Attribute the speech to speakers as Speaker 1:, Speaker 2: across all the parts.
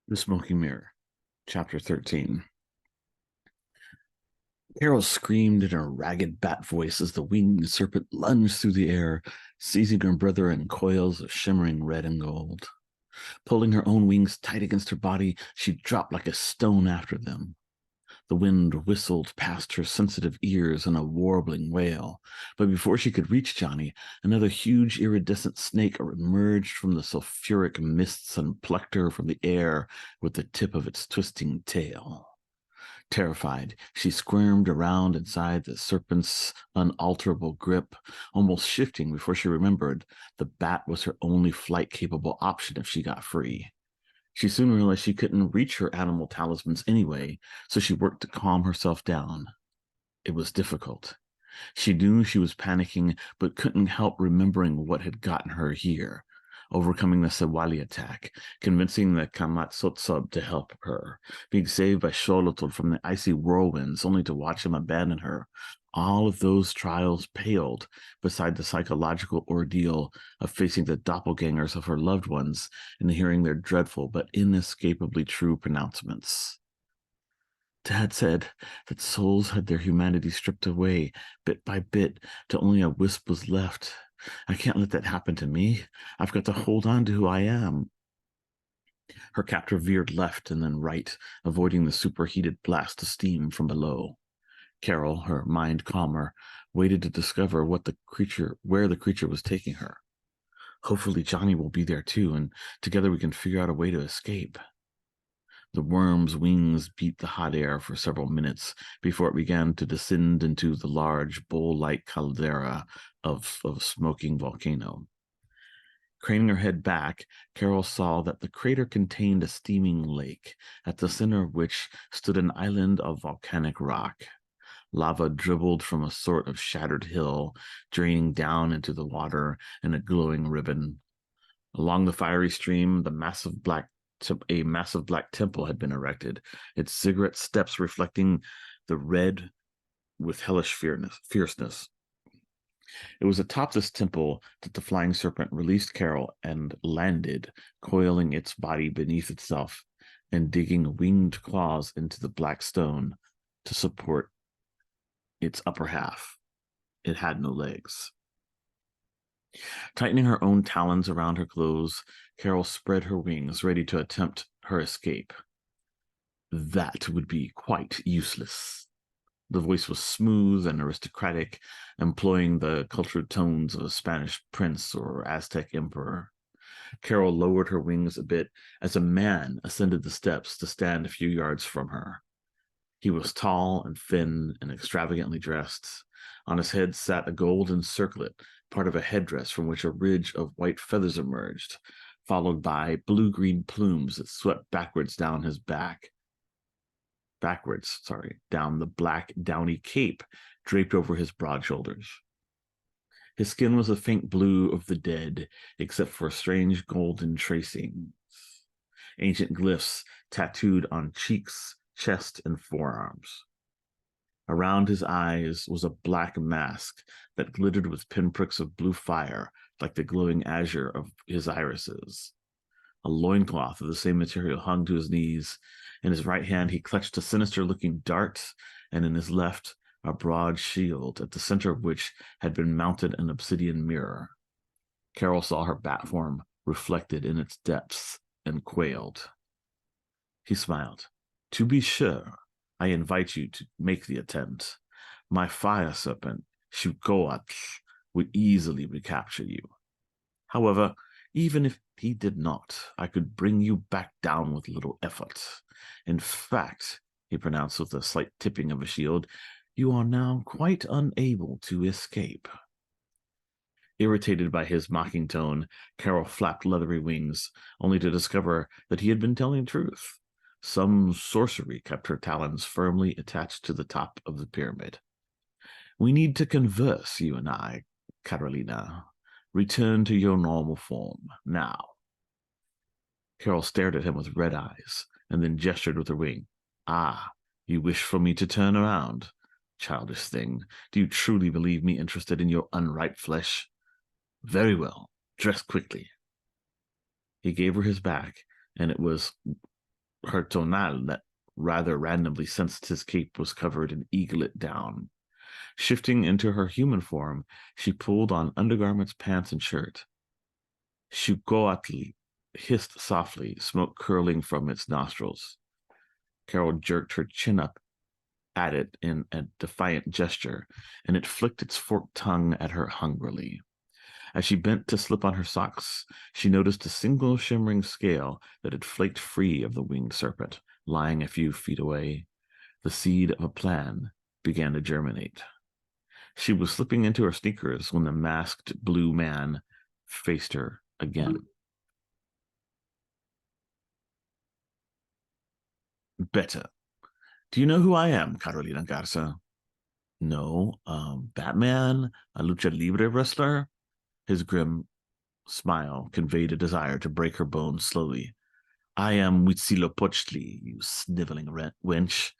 Speaker 1: The Smoking Mirror, Chapter 13. Carol screamed in a ragged bat voice as the winged serpent lunged through the air, seizing her brother in coils of shimmering red and gold. Pulling her own wings tight against her body, she dropped like a stone after them. The wind whistled past her sensitive ears in a warbling wail, but before she could reach Johnny, another huge iridescent snake emerged from the sulphuric mists and plucked her from the air with the tip of its twisting tail. Terrified, she squirmed around inside the serpent's unalterable grip, almost shifting before she remembered the bat was her only flight-capable option if she got free. She soon realized she couldn't reach her animal talismans anyway, so she worked to calm herself down. It was difficult. She knew she was panicking, but couldn't help remembering what had gotten her here. Overcoming the Sewali attack, convincing the Kamatsotsub to help her, being saved by Xolotl from the icy whirlwinds only to watch him abandon her. All of those trials paled beside the psychological ordeal of facing the doppelgangers of her loved ones and hearing their dreadful but inescapably true pronouncements. Dad said that souls had their humanity stripped away bit by bit till only a wisp was left. I can't let that happen to me. I've got to hold on to who I am. Her captor veered left and then right, avoiding the superheated blast of steam from below. Carol, her mind calmer, waited to discover where the creature was taking her. Hopefully Johnny will be there too, and together we can figure out a way to escape. The worm's wings beat the hot air for several minutes before it began to descend into the large bowl-like caldera of smoking volcano. Craning her head back, Carol saw that the crater contained a steaming lake, at the center of which stood an island of volcanic rock. Lava dribbled from a sort of shattered hill, draining down into the water in a glowing ribbon. Along the fiery stream, a massive black temple had been erected, its ziggurat steps reflecting the red with hellish fierceness. It was atop this temple that the flying serpent released Carol and landed, coiling its body beneath itself and digging winged claws into the black stone to support its upper half. It had no legs. Tightening her own talons around her clothes, Carol spread her wings, ready to attempt her escape. That would be quite useless. The voice was smooth and aristocratic, employing the cultured tones of a Spanish prince or Aztec emperor. Carol lowered her wings a bit as a man ascended the steps to stand a few yards from her. He was tall and thin and extravagantly dressed. On his head sat a golden circlet, part of a headdress from which a ridge of white feathers emerged, followed by blue-green plumes that swept down the black downy cape draped over his broad shoulders. His skin was a faint blue of the dead, except for strange golden tracings, ancient glyphs tattooed on cheeks, chest, and forearms. Around his eyes was a black mask that glittered with pinpricks of blue fire, like the glowing azure of his irises. A loincloth of the same material hung to his knees. In his right hand, he clutched a sinister-looking dart, and in his left, a broad shield, at the center of which had been mounted an obsidian mirror. Carol saw her bat form reflected in its depths and quailed. He smiled. To be sure, I invite you to make the attempt. My fire serpent, Shukoatl, would easily recapture you. However, even if he did not, I could bring you back down with little effort. In fact, he pronounced with a slight tipping of a shield, you are now quite unable to escape. Irritated by his mocking tone, Carol flapped leathery wings, only to discover that he had been telling the truth. Some sorcery kept her talons firmly attached to the top of the pyramid. We need to converse, you and I, Carolina. Return to your normal form, now. Carol stared at him with red eyes, and then gestured with her wing. Ah, you wish for me to turn around? Childish thing, do you truly believe me interested in your unripe flesh? Very well, dress quickly. He gave her his back, and it was her tonal that rather randomly sensed his cape was covered in eaglet down. Shifting into her human form, she pulled on undergarments, pants, and shirt. Shukoatl hissed softly, smoke curling from its nostrils. Carol jerked her chin up at it in a defiant gesture, and it flicked its forked tongue at her hungrily. As she bent to slip on her socks, she noticed a single shimmering scale that had flaked free of the winged serpent, lying a few feet away. The seed of a plan began to germinate. She was slipping into her sneakers when the masked blue man faced her again. Better. Do you know who I am, Carolina Garza? No. Batman? A lucha libre wrestler? His grim smile conveyed a desire to break her bones slowly. I am Huitzilopochtli, you sniveling wench,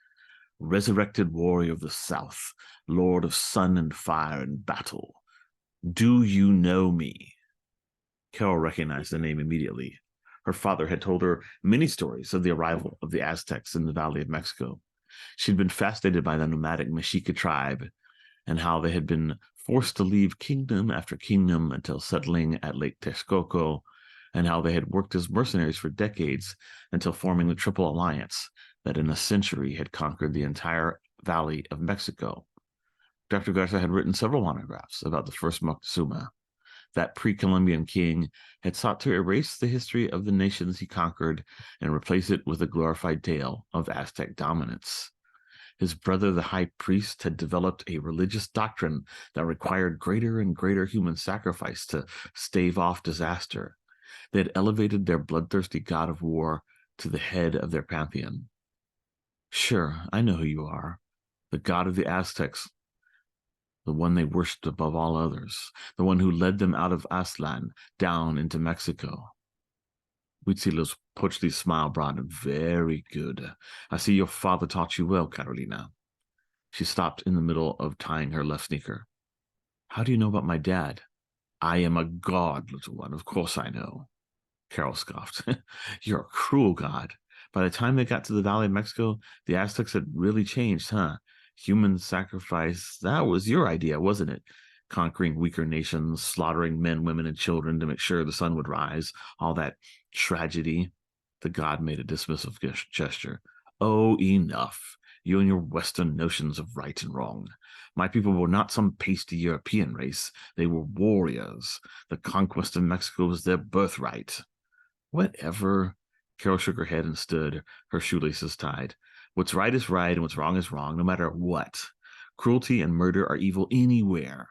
Speaker 1: resurrected warrior of the South, lord of sun and fire and battle. Do you know me? Carol recognized the name immediately. Her father had told her many stories of the arrival of the Aztecs in the Valley of Mexico. She'd been fascinated by the nomadic Mexica tribe and how they had been forced to leave kingdom after kingdom until settling at Lake Texcoco, and how they had worked as mercenaries for decades until forming the Triple Alliance that in a century had conquered the entire Valley of Mexico. Dr. Garza had written several monographs about the first Moctezuma. That pre-Columbian king had sought to erase the history of the nations he conquered and replace it with a glorified tale of Aztec dominance. His brother, the high priest, had developed a religious doctrine that required greater and greater human sacrifice to stave off disaster. They had elevated their bloodthirsty god of war to the head of their pantheon. Sure, I know who you are. The god of the Aztecs, the one they worshipped above all others, the one who led them out of Aztlan down into Mexico. Huitzilopochtli's smile broadened. Very good. I see your father taught you well, Carolina. She stopped in the middle of tying her left sneaker. How do you know about my dad? I am a god, little one. Of course I know. Carol scoffed. You're a cruel god. By the time they got to the Valley of Mexico, the Aztecs had really changed, huh? Human sacrifice, that was your idea, wasn't it? Conquering weaker nations, slaughtering men, women, and children to make sure the sun would rise, all that tragedy. The god made a dismissive gesture. Oh, enough. You and your Western notions of right and wrong. My people were not some pasty European race. They were warriors. The conquest of Mexico was their birthright. Whatever. Carol shook her head and stood, her shoelaces tied. What's right is right and what's wrong is wrong, no matter what. Cruelty and murder are evil anywhere.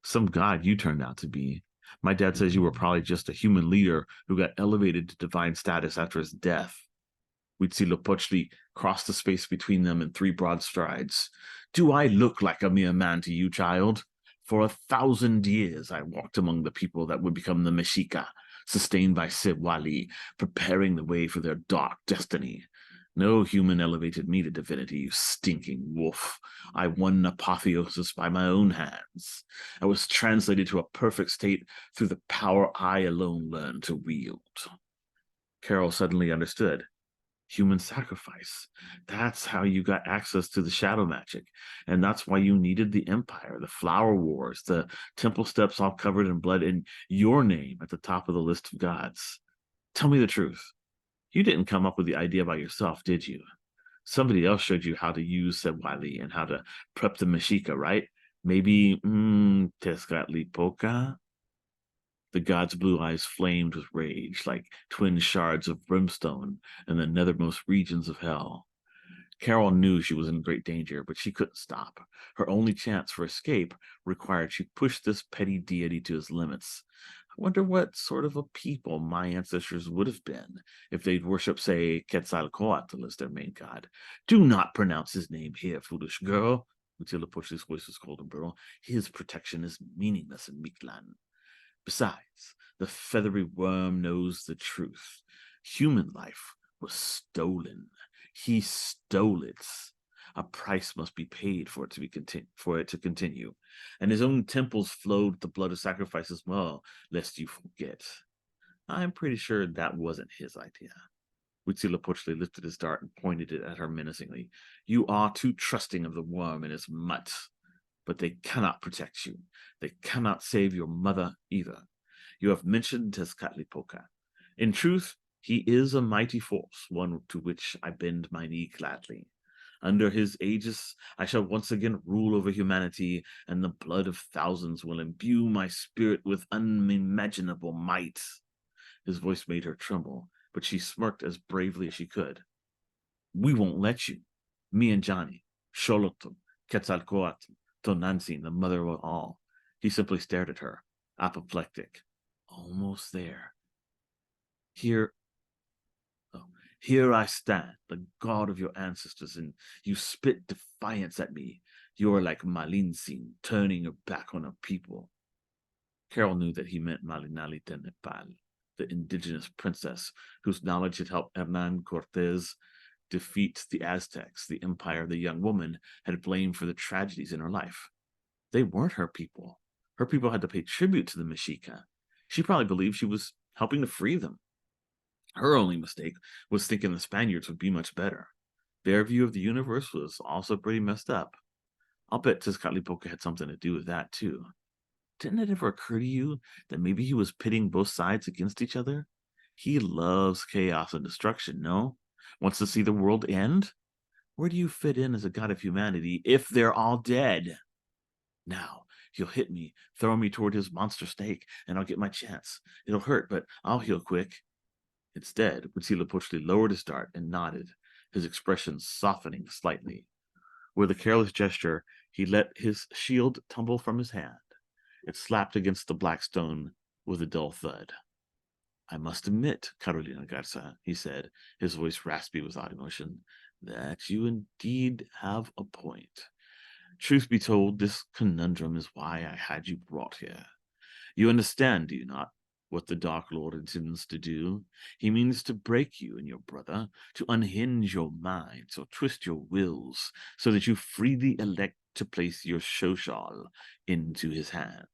Speaker 1: Some god you turned out to be. My dad says you were probably just a human leader who got elevated to divine status after his death. Huitzilopochtli crossed the space between them in 3 broad strides. Do I look like a mere man to you, child? For 1,000 years I walked among the people that would become the Mexica, sustained by Sewali, preparing the way for their dark destiny. No human elevated me to divinity, you stinking wolf. I won apotheosis by my own hands. I was translated to a perfect state through the power I alone learned to wield. Carol suddenly understood. Human sacrifice. That's how you got access to the shadow magic. And that's why you needed the empire, the flower wars, the temple steps all covered in blood, and your name at the top of the list of gods. Tell me the truth. You didn't come up with the idea by yourself, did you? Somebody else showed you how to use Sewali and how to prep the Mexica, right? Maybe Tezcatlipoca? The god's blue eyes flamed with rage, like twin shards of brimstone in the nethermost regions of hell. Carol knew she was in great danger, but she couldn't stop. Her only chance for escape required she push this petty deity to his limits. I wonder what sort of a people my ancestors would have been if they'd worshipped, say, Quetzalcoatl as their main god. Do not pronounce his name here, foolish girl. Huitzilopochtli's voice was cold and brutal. His protection is meaningless in Mictlan. Besides, the feathery worm knows the truth. Human life was stolen. He stole it. A price must be paid for it to continue, and his own temples flowed with the blood of sacrifice as well, lest you forget. I'm pretty sure that wasn't his idea. Huitzilopochtli lifted his dart and pointed it at her menacingly. You are too trusting of the worm and his mutt, but they cannot protect you. They cannot save your mother either. You have mentioned Tezcatlipoca. In truth, he is a mighty force, one to which I bend my knee gladly. Under his aegis, I shall once again rule over humanity, and the blood of thousands will imbue my spirit with unimaginable might. His voice made her tremble, but she smirked as bravely as she could. We won't let you. Me and Johnny, Xolotl, Quetzalcoatl, Tonantzin, the mother of all. He simply stared at her, apoplectic. Almost there. Here, oh, here I stand, the god of your ancestors, and you spit defiance at me. You are like Malintzin, turning your back on a people. Carol knew that he meant Malinali de Nepal, the indigenous princess whose knowledge had helped Hernan Cortez defeat the Aztecs, the empire the young woman had blamed for the tragedies in her life. They weren't her people. Her people had to pay tribute to the Mexica. She probably believed she was helping to free them. Her only mistake was thinking the Spaniards would be much better. Their view of the universe was also pretty messed up. I'll bet Tezcatlipoca had something to do with that, too. Didn't it ever occur to you that maybe he was pitting both sides against each other? He loves chaos and destruction, no? Wants to see the world end? Where do you fit in as a god of humanity if they're all dead? Now, he'll hit me, throw me toward his monster snake, and I'll get my chance. It'll hurt, but I'll heal quick. Instead, Huitzilopochtli lowered his dart and nodded, his expression softening slightly. With a careless gesture, he let his shield tumble from his hand. It slapped against the black stone with a dull thud. I must admit, Carolina Garza, he said, his voice raspy with odd emotion, that you indeed have a point. Truth be told, this conundrum is why I had you brought here. You understand, do you not, what the Dark Lord intends to do? He means to break you and your brother, to unhinge your minds or twist your wills, so that you freely elect to place your Shoshal into his hands.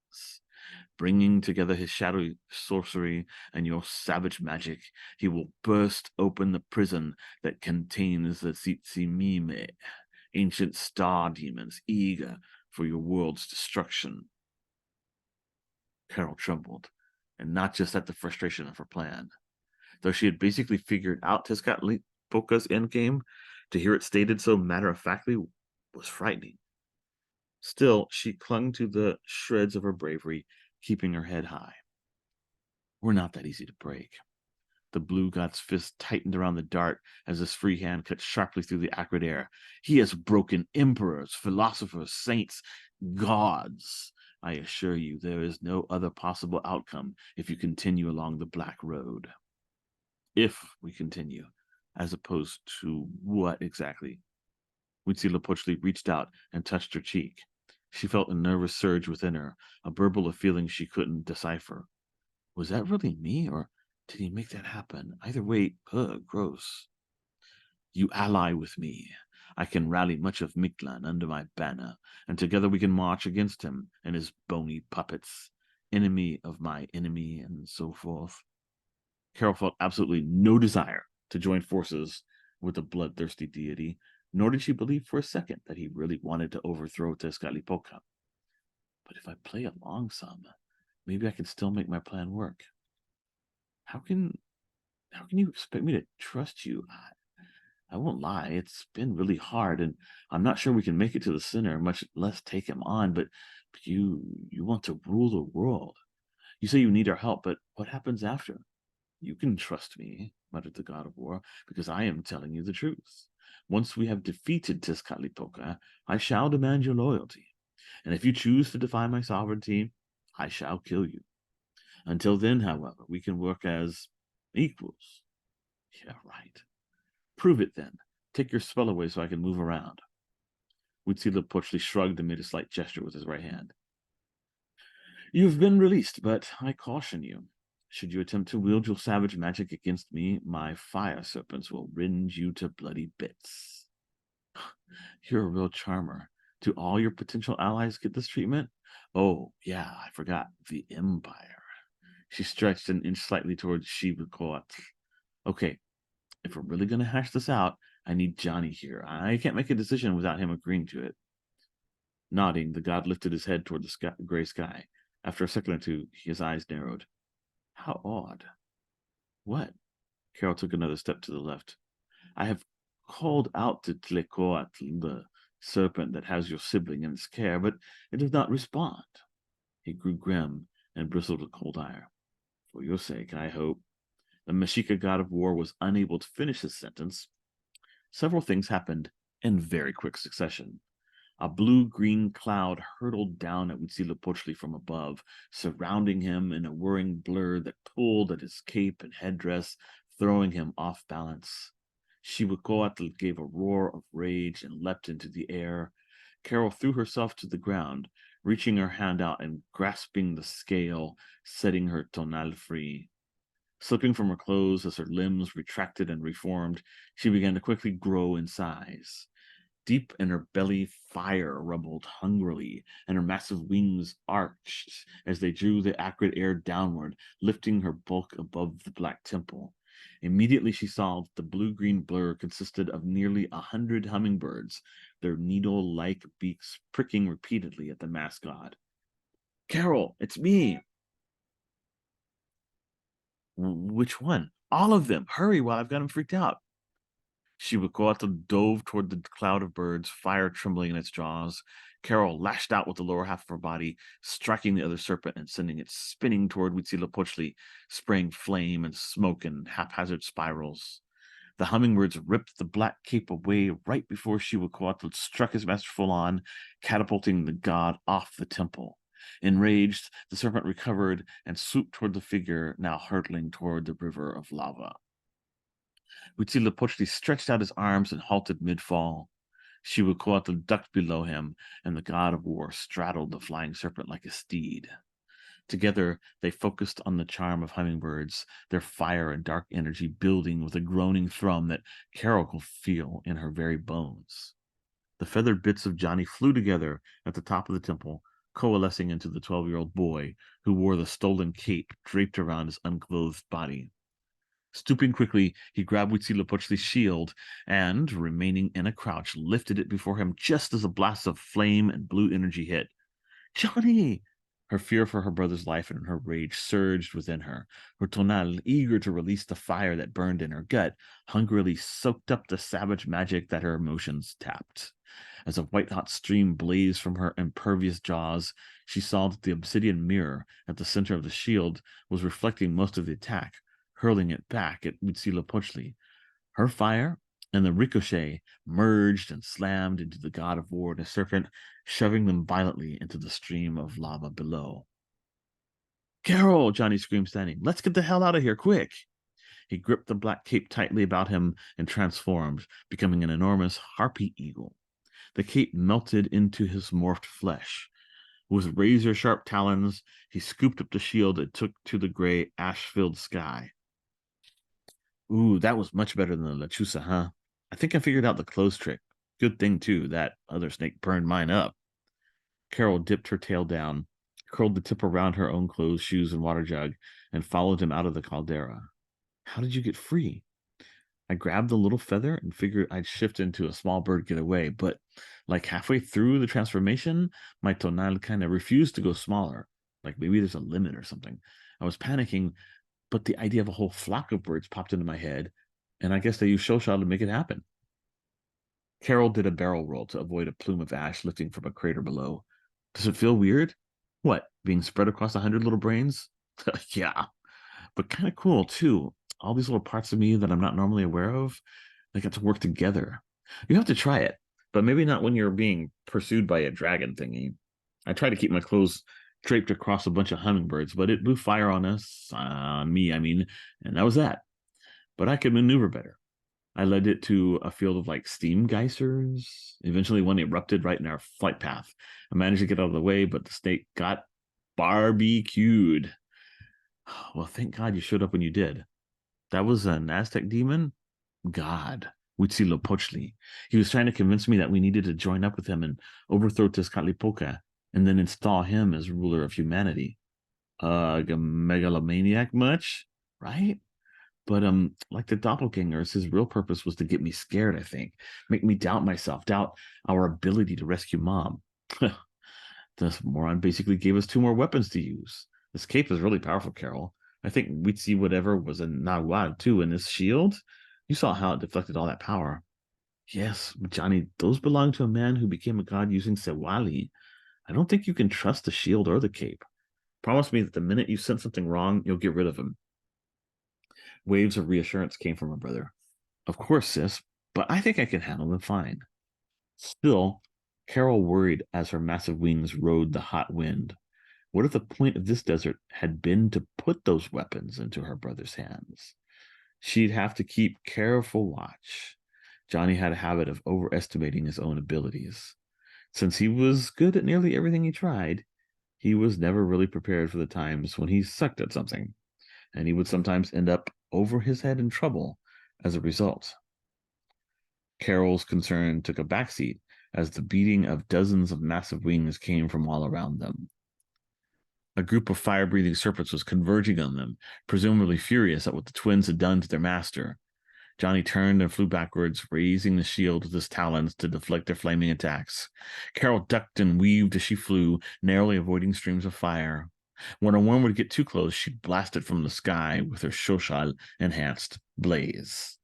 Speaker 1: Bringing together his shadowy sorcery and your savage magic, he will burst open the prison that contains the Tsitsimime, ancient star demons eager for your world's destruction. Carol trembled, and not just at the frustration of her plan. Though she had basically figured out Tezcatlipoca's endgame, to hear it stated so matter-of-factly was frightening. Still, she clung to the shreds of her bravery, keeping her head high. We're not that easy to break. The blue god's fist tightened around the dart as his free hand cut sharply through the acrid air. He has broken emperors, philosophers, saints, gods. I assure you there is no other possible outcome if you continue along the black road. If we continue, as opposed to what exactly? Huitzilopochtli reached out and touched her cheek. She felt a nervous surge within her, a burble of feelings she couldn't decipher. Was that really me, or did he make that happen? Either way, gross. You ally with me. I can rally much of Mictlan under my banner, and together we can march against him and his bony puppets, enemy of my enemy, and so forth. Carol felt absolutely no desire to join forces with the bloodthirsty deity, nor did she believe for a second that he really wanted to overthrow Tezcatlipoca. But if I play along some, maybe I can still make my plan work. How can you expect me to trust you? I won't lie, it's been really hard, and I'm not sure we can make it to the center, much less take him on, but you want to rule the world. You say you need our help, but what happens after? You can trust me, muttered the god of war, because I am telling you the truth. Once we have defeated Tezcatlipoca, I shall demand your loyalty, and if you choose to defy my sovereignty, I shall kill you. Until then, however, we can work as equals. Yeah, right. Prove it then. Take your spell away so I can move around. Huitzilopochtli shrugged and made a slight gesture with his right hand. You've been released, but I caution you. Should you attempt to wield your savage magic against me, my fire serpents will rend you to bloody bits. You're a real charmer. Do all your potential allies get this treatment? Oh, yeah, I forgot. The Empire. She stretched an inch slightly towards Shivakoat. Okay, If we're really going to hash this out, I need Johnny here. I can't make a decision without him agreeing to it. Nodding, the god lifted his head toward the gray sky. After a second or two, his eyes narrowed. How odd. What? Carol took another step to the left. I have called out to Tlecoatl, the serpent that has your sibling in its care, but it does not respond. He grew grim and bristled with cold ire. For your sake, I hope. The Mexica god of war was unable to finish his sentence. Several things happened in very quick succession. A blue-green cloud hurtled down at Huitzilopochtli from above, surrounding him in a whirring blur that pulled at his cape and headdress, throwing him off balance. Xihuacoatl gave a roar of rage and leapt into the air. Carol threw herself to the ground, reaching her hand out and grasping the scale, setting her tonal free. Slipping from her clothes as her limbs retracted and reformed, she began to quickly grow in size. Deep in her belly, fire rumbled hungrily, and her massive wings arched as they drew the acrid air downward, lifting her bulk above the black temple. Immediately she saw that the blue-green blur consisted of nearly 100 hummingbirds, their needle-like beaks pricking repeatedly at the masked god. Carol, it's me! Which one? All of them! Hurry while I've got him freaked out! Xihuacoatl dove toward the cloud of birds, fire trembling in its jaws. Carol lashed out with the lower half of her body, striking the other serpent and sending it spinning toward Huitzilopochtli, spraying flame and smoke in haphazard spirals. The hummingbirds ripped the black cape away right before Xihuacoatl struck his master full on, catapulting the god off the temple. Enraged, the serpent recovered and swooped toward the figure now hurtling toward the river of lava. Huitzilopochtli stretched out his arms and halted mid-fall. Xihuacoatl ducked below him, and the god of war straddled the flying serpent like a steed. Together, they focused on the charm of hummingbirds, their fire and dark energy building with a groaning thrum that Carol could feel in her very bones. The feathered bits of Johnny flew together at the top of the temple, coalescing into the 12-year-old boy who wore the stolen cape draped around his unclothed body. Stooping quickly, he grabbed Huitzilopochtli's shield and, remaining in a crouch, lifted it before him just as a blast of flame and blue energy hit. Johnny! Her fear for her brother's life and her rage surged within her. Her tonal, eager to release the fire that burned in her gut, hungrily soaked up the savage magic that her emotions tapped. As a white-hot stream blazed from her impervious jaws, she saw that the obsidian mirror at the center of the shield was reflecting most of the attack, hurling it back at Huitzilopochtli. Her fire and the ricochet merged and slammed into the god of war and his serpent, shoving them violently into the stream of lava below. Carol, Johnny screamed, standing. Let's get the hell out of here, quick! He gripped the black cape tightly about him and transformed, becoming an enormous harpy eagle. The cape melted into his morphed flesh. With razor-sharp talons, he scooped up the shield and took to the gray, ash-filled sky. Ooh, that was much better than the lechuza, huh? I think I figured out the clothes trick. Good thing, too, that other snake burned mine up. Carol dipped her tail down, curled the tip around her own clothes, shoes, and water jug, and followed him out of the caldera. How did you get free? I grabbed the little feather and figured I'd shift into a small bird, get away, but like halfway through the transformation, my tonal kind of refused to go smaller. Like maybe there's a limit or something. I was panicking, but the idea of a whole flock of birds popped into my head, and I guess they used Shosha to make it happen. Carol did a barrel roll to avoid a plume of ash lifting from a crater below. Does it feel weird? What, being spread across 100 little brains? Yeah, but kind of cool, too. All these little parts of me that I'm not normally aware of, they got to work together. You have to try it, but maybe not when you're being pursued by a dragon thingy. I tried to keep my clothes draped across a bunch of hummingbirds, but it blew fire on us, on me, I mean, and that was that. But I could maneuver better. I led it to a field of like steam geysers. Eventually, one erupted right in our flight path. I managed to get out of the way, but the snake got barbecued. Well, thank God you showed up when you did. That was an Aztec demon? God. Huitzilopochtli. He was trying to convince me that we needed to join up with him and overthrow Tezcatlipoca, and then install him as ruler of humanity. A megalomaniac much? Right? But like the doppelgangers, his real purpose was to get me scared, I think. Make me doubt myself, doubt our ability to rescue Mom. This moron basically gave us two more weapons to use. This cape is really powerful, Carol. I think we'd see whatever was in Naguad too in this shield. You saw how it deflected all that power. Yes, but Johnny, those belong to a man who became a god using Sewali. I don't think you can trust the shield or the cape. Promise me that the minute you sense something wrong, you'll get rid of him. Waves of reassurance came from her brother. Of course, sis, but I think I can handle them fine. Still, Carol worried as her massive wings rode the hot wind. What if the point of this desert had been to put those weapons into her brother's hands? She'd have to keep careful watch. Johnny had a habit of overestimating his own abilities. Since he was good at nearly everything he tried, he was never really prepared for the times when he sucked at something, and he would sometimes end up over his head in trouble as a result. Carol's concern took a backseat as the beating of dozens of massive wings came from all around them. A group of fire-breathing serpents was converging on them, presumably furious at what the twins had done to their master. Johnny turned and flew backwards, raising the shield with his talons to deflect their flaming attacks. Carol ducked and weaved as she flew, narrowly avoiding streams of fire. When a worm would get too close, she blasted from the sky with her Shoshal-enhanced blaze.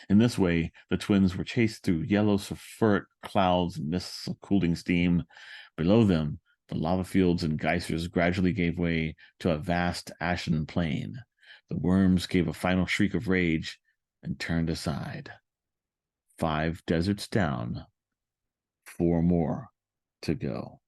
Speaker 1: In this way, the twins were chased through yellow sulfuric clouds and mists of cooling steam. Below them, the lava fields and geysers gradually gave way to a vast ashen plain. The worms gave a final shriek of rage and turned aside. 5 deserts down, 4 more to go.